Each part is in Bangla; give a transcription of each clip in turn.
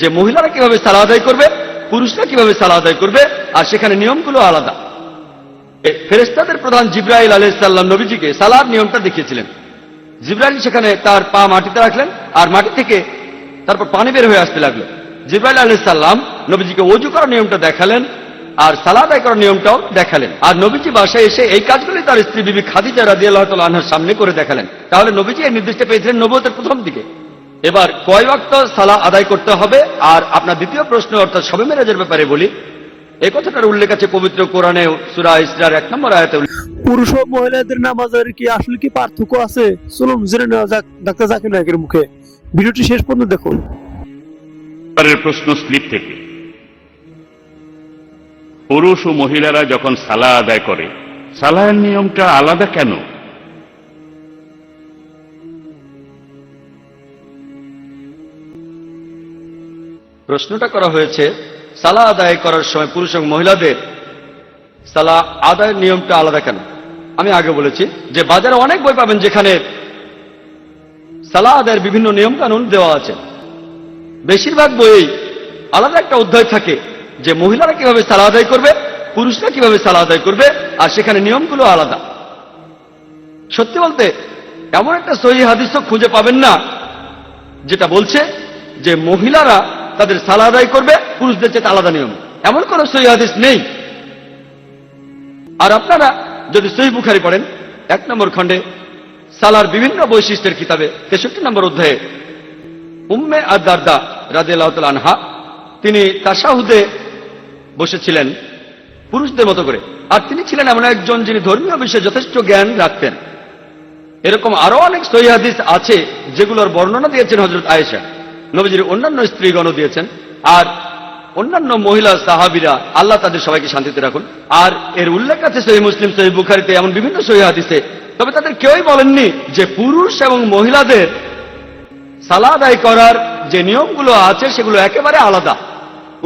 যে মহিলারা কিভাবে সালাত আদায় করবে, পুরুষরা কিভাবে সালাত আদায় করবে, আর সেখানে নিয়মগুলো আলাদা। ফেরেশতাদের প্রধান জিবরাইল আলাইহিস সালাম নবীজিকে সালাত নিয়মটা দেখিয়েছিলেন। জিবরাইল সেখানে তার পা মাটিতে রাখলেন, আর মাটি থেকে তারপর পানি বের হয়ে আসতে লাগলো। জিবরাইল আলাইহিস সালাম নবীজিকে ওযু করার নিয়মটা দেখালেন, আর সালাত আদায় করার নিয়মটাও দেখালেন। আর নবীজি বাসায় এসে এই কাজগুলি তার স্ত্রী বিবি খাদিজা রাদিয়াল্লাহু তাআলা আনহার সামনে করে দেখালেন। তাহলে নবীজি এই নির্দেশটা পেয়েছিলেন নবুয়তের প্রথম দিকে। এবার কয় ওয়াক্ত সালাত আদায় করতে হবে, আর আপনার দ্বিতীয় প্রশ্ন অর্থাৎ শবে মেরাজের ব্যাপারে বলি। এই কথাটার উল্লেখ আছে পবিত্র কোরআনে সূরা ইসরার 1 নম্বর আয়াতে। পুরুষ ও মহিলাদের নামাজের কি আসলে কি পার্থক্য আছে? চলুন জেনে নেওয়া যাক ডাক্তার জাকির নায়েকের মুখে। ভিডিওটি শেষ পর্যন্ত দেখুন। প্রশ্ন স্লিপ থেকে, পুরুষ ও মহিলারা যখন সালাহ আদায় করে, সালাহের নিয়মটা আলাদা কেন? প্রশ্নটা করা হয়েছে সালাহ আদায় করার সময় পুরুষ এবং মহিলাদের সালাহ আদায়ের নিয়মটা আলাদা কেন। আমি আগে বলেছি যে বাজারে অনেক বই পাবেন যেখানে সালাহ আদায়ের বিভিন্ন নিয়ম কানুন দেওয়া আছে। বেশিরভাগ বইয়েই আলাদা একটা অধ্যায় থাকে যে মহিলারা কিভাবে সালাহ আদায় করবে, পুরুষরা কিভাবে সালাহ আদায় করবে, আর সেখানে নিয়মগুলো আলাদা। সত্যি বলতে এমন একটা সহিহ হাদিসও খুঁজে পাবেন না যেটা বলছে যে মহিলারা তাদের সালাহ আদায় করবে পুরুষদের চেয়ে আলাদা নিয়ম। এমন কোন সহিহ হাদিস নেই। আর আপনারা যদি সহিহ বুখারী পড়েন 1 নম্বর খণ্ডে সালার বিভিন্ন বৈশিষ্ট্যের কিতাবে 63 নম্বর অধ্যায়ে উম্মে আদ-দারদা রাদিয়াল্লাহু তাআলা আনহা তিনি তাশাহুদে বসেছিলেন পুরুষদের মতো করে। আর তিনি ছিলেন এমন একজন যিনি ধর্মীয় বিষয়ে যথেষ্ট জ্ঞান রাখতেন। এরকম আরো অনেক সহিহ হাদিস আছে যেগুলোর বর্ণনা দিয়েছেন হযরত আয়েশা, নবীজির অন্যান্য স্ত্রীগণও দিয়েছেন, আর অন্যান্য মহিলা সাহাবীরা, আল্লাহ তাদের সবাইকে শান্তিতে রাখুন। আর এর উল্লেখ আছে সহিহ মুসলিম, সহিহ বুখারীতে, এমন বিভিন্ন সহিহ হাদিসে। তবে তাদের কেউই বলেননি যে পুরুষ এবং মহিলাদের সালাত আদায় করার যে নিয়মগুলো আছে সেগুলো একেবারে আলাদা।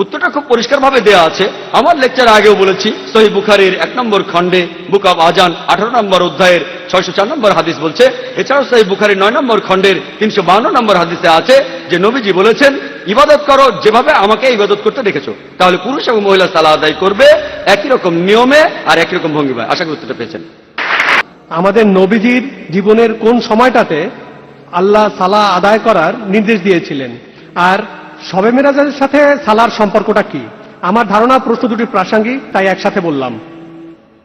উত্তরটা খুব পরিষ্কারভাবে দেয়া আছে। আমার লেকচার আগেও বলেছি, সহিহ বুখারীর 1 নম্বর খণ্ডে বুক অব আজান 18 নম্বর অধ্যায়ের 604 নম্বর হাদিস বলছে। এছাড়াও সহিহ বুখারীর 9 নম্বর খণ্ডের 352 নম্বর হাদিসে আছে যে নবীজি বলেছেন, ইবাদত করো যেভাবে আমাকে ইবাদত করতে দেখেছো। তাহলে পুরুষ এবং মহিলা সালাত আদায় করবে একই রকম নিয়মে আর একই রকম ভঙ্গিমায়। আশা করি উত্তরটা পেয়েছেন। আমাদের নবীজির জীবনের কোন সময়টাতে আল্লাহ সালাহ আদায় করার নির্দেশ দিয়েছিলেন, আর শবে মেরাজের সাথে সালার সম্পর্কটা কি? আমার ধারণা প্রশ্ন দুটি প্রাসঙ্গিক, তাই একসাথে বললাম।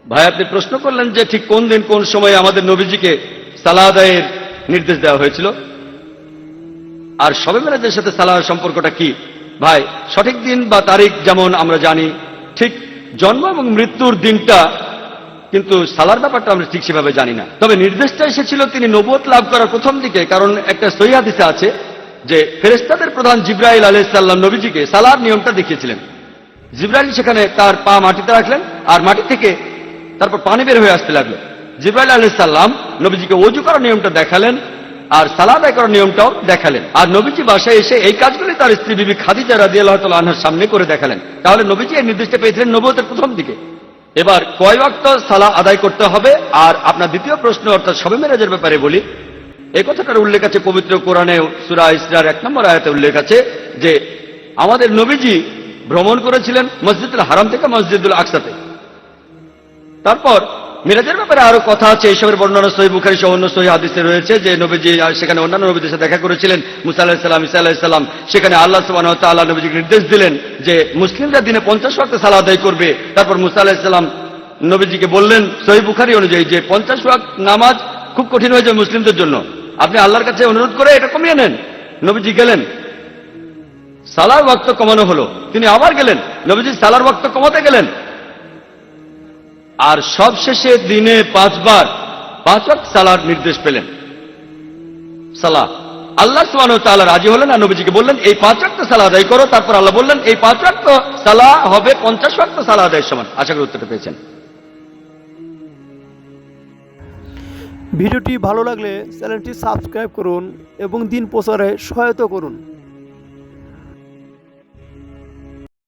ভাই আপনি প্রশ্ন করলেন যে ঠিক কোন দিন কোন সময় আমাদের নবীজিকে সালাহ আদায়ের নির্দেশ দেওয়া হয়েছিল, আর শবে মেরাজের সাথে সালাহের সম্পর্কটা কি। ভাই সঠিক দিন বা তারিখ যেমন আমরা জানি, ঠিক জন্ম এবং মৃত্যুর দিনটা কিন্তু সালার ব্যাপারটা আমরা ঠিক সেভাবে জানি না। তবে নির্দেশটা এসেছিল তিনি নবুয়ত লাভ করার প্রথম দিকে, কারণ একটা সহিহ হাদিসে আছে যে ফেরেশতাদের প্রধান জিবরাইল আলাইহিস সালাম নবীজিকে সালাত নিয়মটা দেখিয়েছিলেন। জিবরাইল সেখানে তার পা মাটিতে রাখলেন, আর মাটি থেকে তারপর পানি বের হয়ে আসতে লাগলো। জিবরাইল আলাইহিস সালাম নবীজিকে ওযু করার নিয়মটা দেখালেন, আর সালাত আদায় করার নিয়মটাও দেখালেন। আর নবীজি বাসায় এসে এই কাজগুলি তার স্ত্রী বিবি খাদিজা রাদিয়াল্লাহু তাআলা আনহার সামনে করে দেখালেন। তাহলে নবীজি এই নির্দেশটা পেয়েছিলেন নবুয়তের প্রথম দিকে। এবার কয় ওয়াক্ত সালাত আদায় করতে হবে, আর আপনার দ্বিতীয় প্রশ্ন অর্থাৎ শবে মেরাজের ব্যাপারে বলি। এই কথাটার উল্লেখ আছে পবিত্র কোরআনে সূরা ইসরার 1 নম্বর আয়াতে উল্লেখ আছে যে আমাদের নবীজি ভ্রমণ করেছিলেন মসজিদুল হারাম থেকে মসজিদুল আকসাতে। তারপর মিরাজের ব্যাপারে আরো কথা আছে, এইসবের বর্ণনা সহিহ বুখারী সহ অন্য সহিহ হাদিসে রয়েছে যে নবীজি সেখানে অন্যান্য নবীদের সাথে দেখা করেছিলেন। মুসা আলাইহিস সালাম, ঈসা আলাইহিস সালাম, সেখানে আল্লাহ সুবহানাহু ওয়া তাআলা নবীজিকে নির্দেশ দিলেন যে মুসলিমরা দিনে 50 ওয়াক্ত সালাত আদায় করবে। তারপর মুসা আলাইহিস সালাম নবীজিকে বললেন সহিহ বুখারী অনুযায়ী যে 50 ওয়াক্ত নামাজ খুব কঠিন হয়ে যায় মুসলিমদের জন্য, আপনি আল্লাহর কাছে অনুরোধ করে এটা কমিয়ে নেন। নবীজি গেলেন, সালার ওয়াক্ত কমানো হলো। তিনি আবার গেলেন, নবীজি সালার ওয়াক্ত কমাতে গেলেন। আর সবশেষে দিনে 5 বার 5 ওয়াক্ত সালার নির্দেশ পেলেন। সালাহ আল্লাহ সুবহানাহু ওয়া তাআলা রাজি হলেন, আর নবীজিকে বললেন এই 5 ওয়াক্ত সালাহ আদায় করো। তারপর আল্লাহ বললেন এই 5 ওয়াক্ত সালাহ হবে 50 ওয়াক্ত সালাহ আদায়ের সমান। আশা করি উত্তরটা পেয়েছেন। ভিডিওটি ভালো লাগলে চ্যানেলটি সাবস্ক্রাইব করুন এবং দিন প্রচারে সহায়তা করুন।